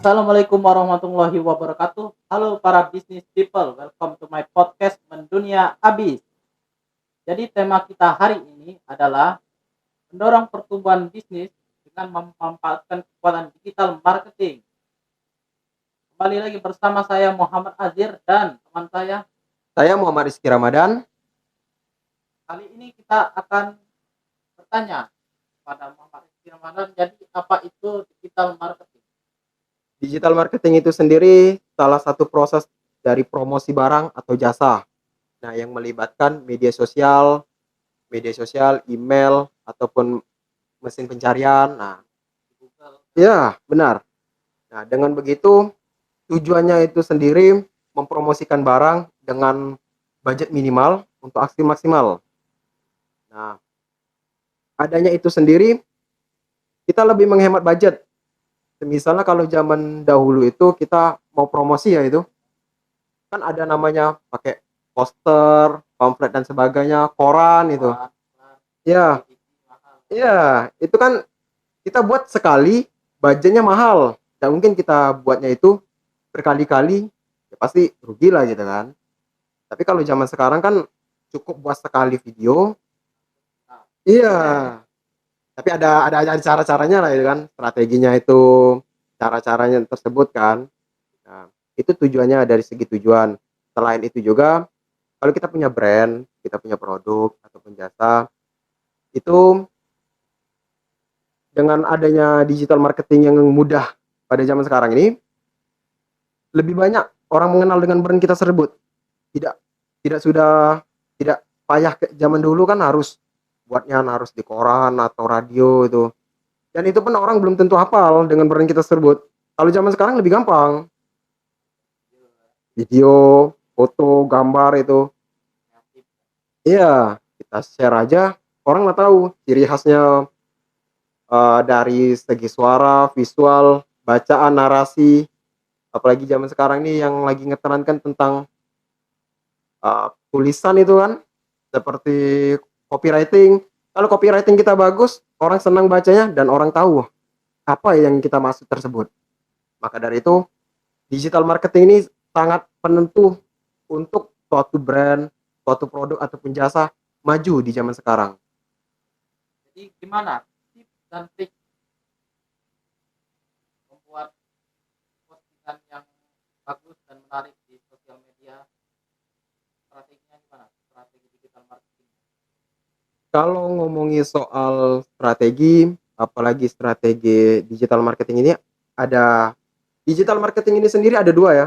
Assalamualaikum warahmatullahi wabarakatuh. Halo para business people, welcome to my podcast Mendunia Abis. Jadi tema kita hari ini adalah mendorong pertumbuhan bisnis dengan memanfaatkan kekuatan digital marketing. Kembali lagi bersama saya Muhammad Azir dan teman Saya Muhammad Rizky Ramadan. kali ini kita akan bertanya kepada Muhammad Rizky Ramadan, jadi apa itu digital marketing? Digital marketing itu sendiri salah satu proses dari promosi barang atau jasa. Nah, yang melibatkan media sosial, email ataupun mesin pencarian. Nah, Google. ya, benar. Nah, dengan begitu tujuannya itu sendiri mempromosikan barang dengan budget minimal untuk aksi maksimal. Nah, adanya itu sendiri kita lebih menghemat budget. Misalnya kalau zaman dahulu itu kita mau promosi ya itu kan ada namanya pakai poster, pamflet dan sebagainya, koran itu. Ya, ya, itu kan kita buat sekali, budgetnya mahal. Dan mungkin kita buatnya itu berkali-kali, ya pasti rugi lah gitu kan. Tapi kalau zaman sekarang kan cukup buat sekali video. Iya. Tapi ada cara-caranya lah itu kan, strateginya itu, cara-caranya tersebut kan. Nah, itu tujuannya dari segi tujuan. Selain itu juga kalau kita punya brand, kita punya produk ataupun jasa, itu dengan adanya digital marketing yang mudah pada zaman sekarang ini, lebih banyak orang mengenal dengan brand kita tersebut. Tidak tidak sudah tidak payah ke zaman dulu kan harus di koran atau radio itu. Dan itu pun orang belum tentu hafal dengan brand kita tersebut. Kalau zaman sekarang lebih gampang. Video, foto, gambar itu. Iya, kita share aja, orang nggak tahu ciri khasnya dari segi suara, visual, bacaan, narasi. Apalagi zaman sekarang ini yang lagi ngetrenkan tentang tulisan itu kan, seperti copywriting. Kalau copywriting kita bagus, orang senang bacanya dan orang tahu apa yang kita maksud tersebut. Maka dari itu, digital marketing ini sangat penentu untuk suatu brand, suatu produk ataupun jasa maju di zaman sekarang. Jadi gimana tips dan trik membuat postingan yang bagus dan menarik di sosial media? Strateginya gimana? Strategi digital marketing. Kalau ngomongin soal strategi, apalagi strategi digital marketing ini, ada digital marketing ini sendiri ada dua ya.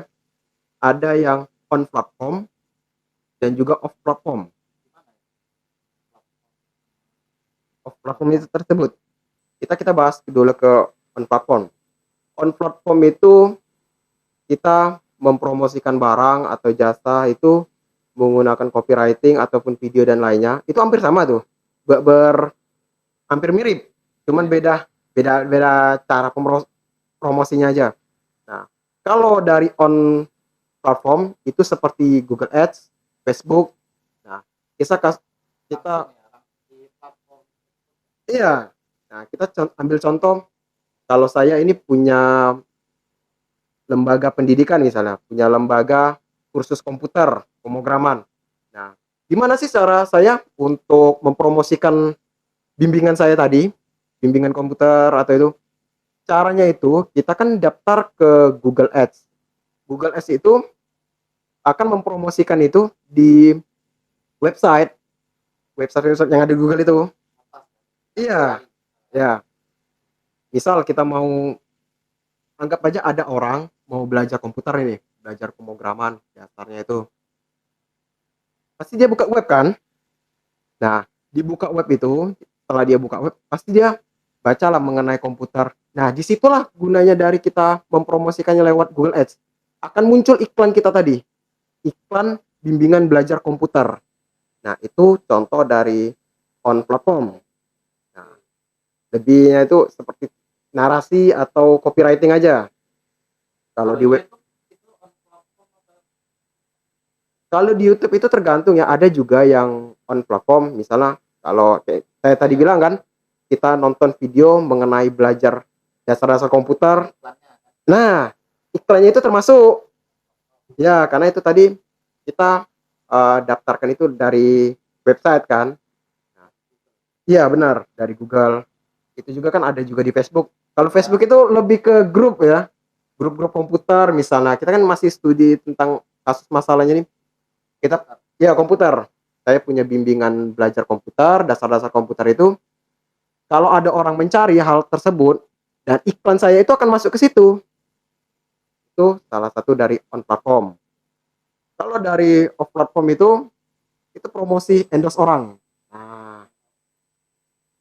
Ada yang on platform dan juga off platform. Gimana ya? Off platform itu tersebut. Kita bahas dulu ke on platform. On platform itu kita mempromosikan barang atau jasa itu menggunakan copywriting ataupun video dan lainnya. Itu hampir sama tuh. Hampir mirip. Cuman beda cara promosinya aja. Nah, kalau dari on platform itu seperti Google Ads, Facebook. Nah, kita Di platform. iya. Nah, kita ambil contoh kalau saya ini punya lembaga pendidikan misalnya, punya lembaga kursus komputer, pemrograman. Nah, gimana sih cara saya untuk mempromosikan bimbingan saya tadi, bimbingan komputer atau itu? Caranya itu kita kan daftar ke Google Ads. Google Ads itu akan mempromosikan itu di website yang ada di Google itu. Iya, ya. Misal kita mau anggap aja ada orang mau belajar komputer ini, belajar pemrograman dasarnya itu. Pasti dia buka web kan? Nah, dibuka web itu, setelah dia buka web, pasti dia bacalah mengenai komputer. Nah, disitulah gunanya dari kita mempromosikannya lewat Google Ads. Akan muncul iklan kita tadi, iklan bimbingan belajar komputer. Nah, itu contoh dari on platform. Nah, lebihnya itu seperti narasi atau copywriting aja. Kalau di web, kalau di YouTube itu tergantung ya, ada juga yang on platform. Misalnya kalau kayak saya tadi bilang kan, kita nonton video mengenai belajar dasar-dasar komputer. Nah, iklannya itu termasuk. Ya, karena itu tadi kita daftarkan itu dari website kan. Iya benar, dari Google. Itu juga kan ada juga di Facebook. Kalau Facebook itu lebih ke grup ya, grup-grup komputer misalnya. Kita kan masih studi tentang kasus masalahnya nih. Kita ya komputer. Saya punya bimbingan belajar komputer, dasar-dasar komputer itu. Kalau ada orang mencari hal tersebut dan iklan saya itu akan masuk ke situ. Itu salah satu dari on platform. Kalau dari off platform itu promosi endorse orang. Nah,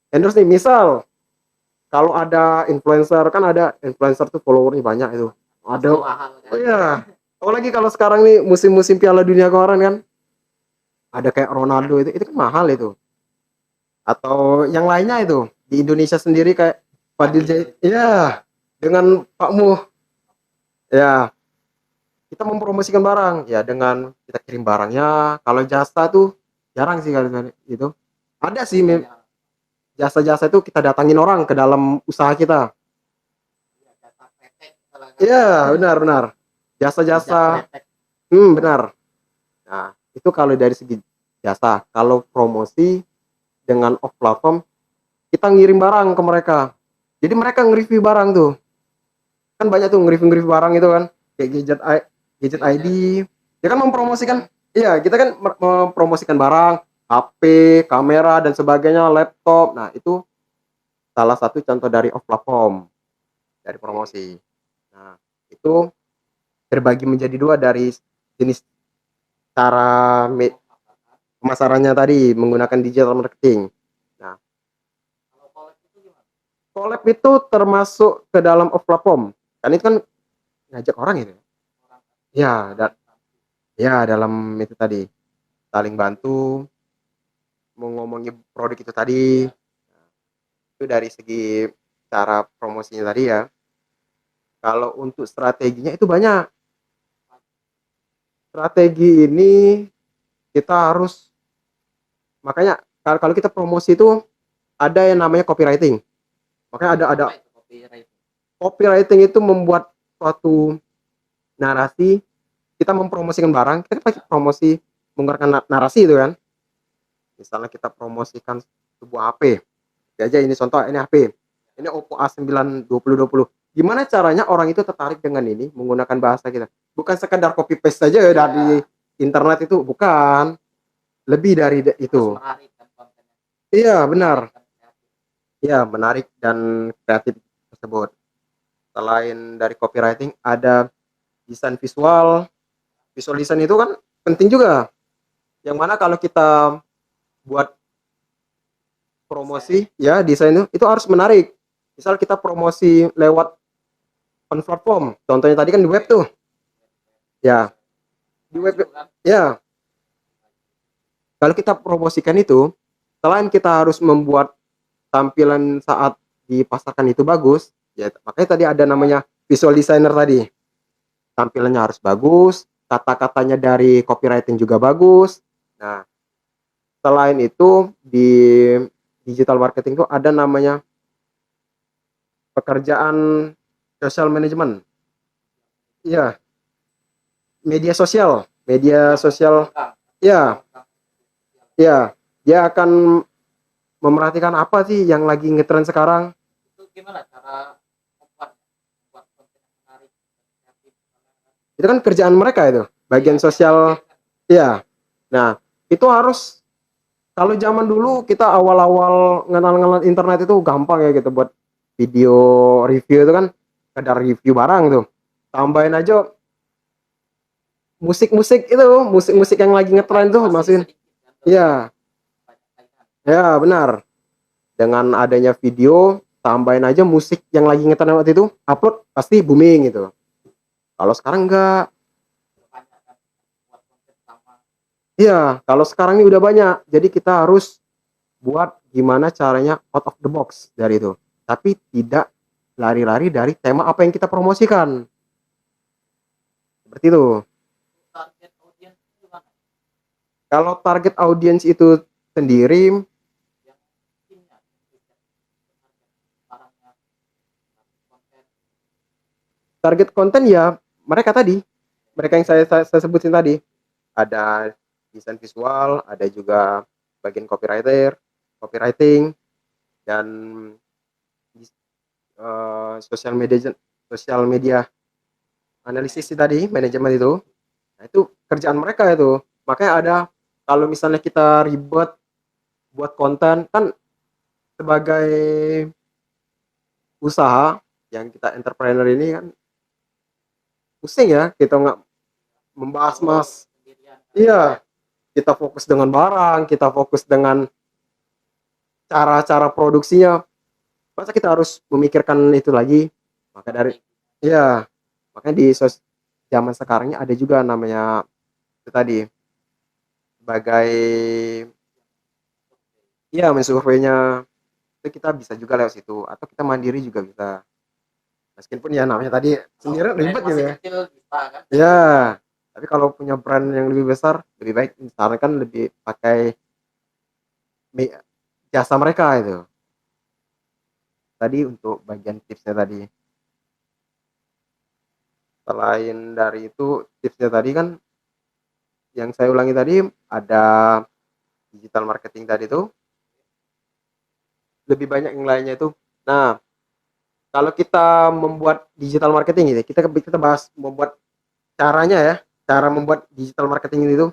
endorse nih misal kalau ada influencer kan ada influencer tuh followernya banyak itu. Ada Mahal oh kan. iya. Apalagi kalau sekarang nih musim-musim Piala Dunia kemarin kan ada kayak Ronaldo itu kan mahal itu. Atau yang lainnya itu di Indonesia sendiri kayak Fadil Jai. Iya, dengan Pak Mu. Ya, kita mempromosikan barang ya dengan kita kirim barangnya. Kalau jasa tuh jarang sih kalau itu. Ada sih jasa-jasa itu kita datangin orang ke dalam usaha kita. Iya, benar-benar. Jasa-jasa, benar. Nah, itu kalau dari segi jasa. Kalau promosi dengan off platform, kita ngirim barang ke mereka. Jadi mereka nge-review barang tuh. Kan banyak tuh nge-review barang itu kan. Kayak gadget ID. Dia kan mempromosikan, iya, kita kan mempromosikan barang, HP, kamera dan sebagainya, laptop. Nah, itu salah satu contoh dari off platform dari promosi. Nah, itu terbagi menjadi dua dari jenis cara pemasarannya tadi menggunakan digital marketing. Nah, collab itu termasuk ke dalam off platform. Kan itu kan ngajak orang itu. Ya, ya dalam itu tadi saling bantu mau ngomongin produk itu tadi. Itu dari segi cara promosinya tadi ya. Kalau untuk strateginya itu banyak. Strategi ini kita harus makanya kalau kita promosi itu ada yang namanya copywriting. Makanya ada copywriting itu membuat suatu narasi, kita mempromosikan barang, kita pasti promosi menggunakan narasi itu kan. Misalnya kita promosikan sebuah HP. Ya aja ini contoh, ini HP. Ini Oppo A9 2020. Gimana caranya orang itu tertarik dengan ini menggunakan bahasa kita? Bukan sekedar copy paste saja ya dari internet itu, bukan. Lebih dari itu. Iya, benar. Iya, menarik dan kreatif tersebut. Selain dari copywriting, ada desain visual. Visual design itu kan penting juga. Yang mana kalau kita buat promosi, ya desain itu harus menarik. Misal kita promosi lewat on platform, contohnya tadi kan di web tuh. Ya, di web ya. Kalau kita promosikan itu, selain kita harus membuat tampilan saat dipasarkan itu bagus, ya makanya tadi ada namanya visual designer tadi. Tampilannya harus bagus, kata-katanya dari copywriting juga bagus. Nah, selain itu di digital marketing itu ada namanya pekerjaan social management. Iya, media sosial. Ya, ya, dia akan memerhatikan apa sih yang lagi ngetren sekarang. Itu gimana cara membuat konten yang menarik, kreatif? Itu kan kerjaan mereka itu, bagian sosial. Ya, nah itu harus. Kalau zaman dulu kita awal-awal ngenal-ngenal internet itu gampang ya gitu buat video review itu kan kadar review barang tuh. Tambahin aja musik-musik itu, musik-musik yang lagi ngetren tuh masukin. Iya, ya benar. Dengan adanya video, tambahin aja musik yang lagi ngetren waktu itu, upload pasti booming gitu. Kalau sekarang enggak. Iya, kalau sekarang ini udah banyak. Jadi kita harus buat gimana caranya out of the box dari itu. Tapi tidak lari-lari dari tema apa yang kita promosikan. Seperti itu. Kalau target audiens itu sendiri, target konten ya mereka tadi, mereka yang saya sebutin tadi. Ada desain visual, ada juga bagian copywriting, dan sosial media analisis tadi, manajemen itu. Nah, itu kerjaan mereka itu. Makanya ada, kalau misalnya kita ribet buat konten kan, sebagai usaha yang kita entrepreneur ini kan pusing ya, kita nggak membahas mas. Iya, kita fokus dengan barang, kita fokus dengan cara-cara produksinya. Masa kita harus memikirkan itu lagi? Maka dari, iya, makanya di zaman sekarang ini ada juga namanya itu tadi, sebagai, iya, mensurveinya. Itu kita bisa juga lewat situ, atau kita mandiri juga bisa. Meskipun ya namanya tadi sendiri ribet gitu ya. Ya, tapi kalau punya brand yang lebih besar, lebih baik kan lebih pakai jasa mereka itu. Tadi untuk bagian tipsnya tadi. Selain dari itu, tipsnya tadi kan yang saya ulangi tadi, ada digital marketing tadi tuh, lebih banyak yang lainnya itu. Nah, kalau kita membuat digital marketing ini, kita bahas membuat caranya ya, cara membuat digital marketing ini tuh,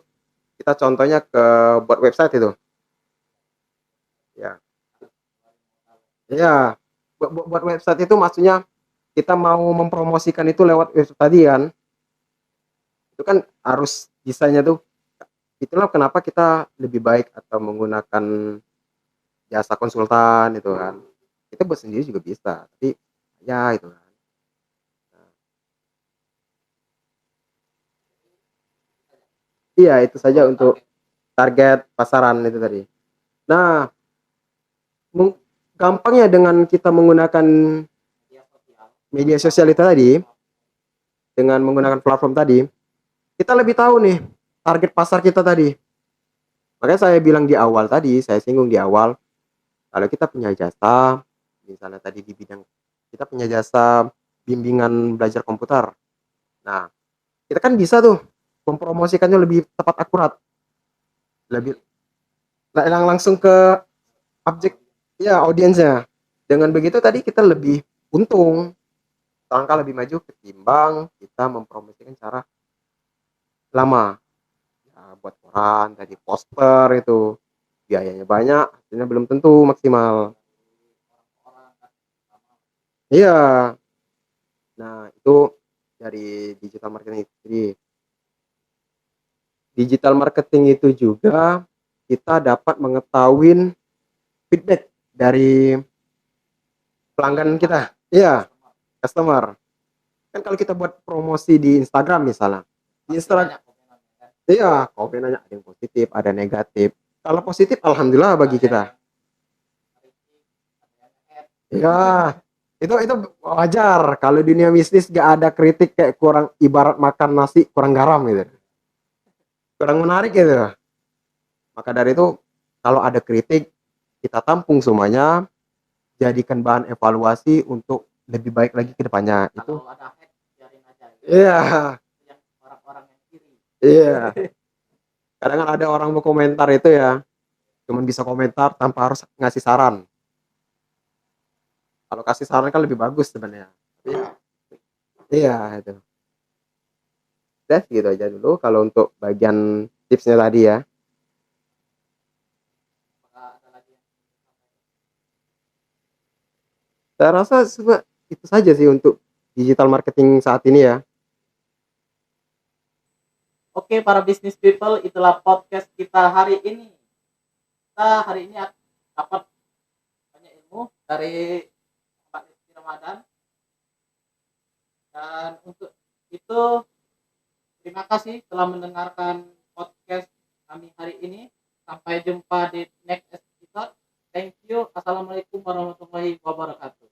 kita contohnya ke buat website itu. Ya, ya, buat website itu maksudnya kita mau mempromosikan itu lewat website tadi kan, itu kan harus desainnya tuh. Itulah kenapa kita lebih baik atau menggunakan jasa konsultan itu kan. Kita buat sendiri juga bisa, tapi ya itu kan. Iya, itu saja untuk target pasaran itu tadi. Nah, gampangnya dengan kita menggunakan media sosial itu tadi, dengan menggunakan platform tadi, kita lebih tahu nih target pasar kita tadi. Makanya saya bilang di awal tadi, saya singgung di awal, kalau kita punya jasa, misalnya tadi di bidang, kita punya jasa bimbingan belajar komputer. Nah, kita kan bisa tuh mempromosikannya lebih tepat akurat, lebih langsung ke objek, ya, audiensnya. Dengan begitu tadi kita lebih untung, langkah lebih maju ketimbang kita mempromosikan cara lama. Ya, buat koran tadi, poster itu biayanya banyak, hasilnya belum tentu maksimal. Iya. Nah, itu dari digital marketing. Jadi digital marketing itu juga kita dapat mengetahui feedback dari pelanggan kita. Iya, customer. Kan kalau kita buat promosi di Instagram misalnya, di Instagram, iya, komennya ada yang positif, ada negatif. Kalau positif, alhamdulillah bagi kita. Ya, itu wajar. Kalau dunia bisnis gak ada kritik, kayak kurang, ibarat makan nasi kurang garam gitu, kurang menarik gitu. Maka dari itu, kalau ada kritik, kita tampung semuanya, jadikan bahan evaluasi untuk lebih baik lagi ke depannya. Itu, iya, iya. Kadang kan ada orang mau komentar itu ya, cuman bisa komentar tanpa harus ngasih saran. Kalau kasih saran kan lebih bagus sebenarnya. Iya, iya itu. Udah gitu aja dulu kalau untuk bagian tipsnya tadi ya. Saya rasa cuma itu saja sih untuk digital marketing saat ini ya. Oke, para business people, itulah podcast kita hari ini. Kita hari ini dapat banyak ilmu dari Pak Rizky Ramadan. Dan untuk itu, terima kasih telah mendengarkan podcast kami hari ini. Sampai jumpa di next episode. Thank you. Assalamualaikum warahmatullahi wabarakatuh.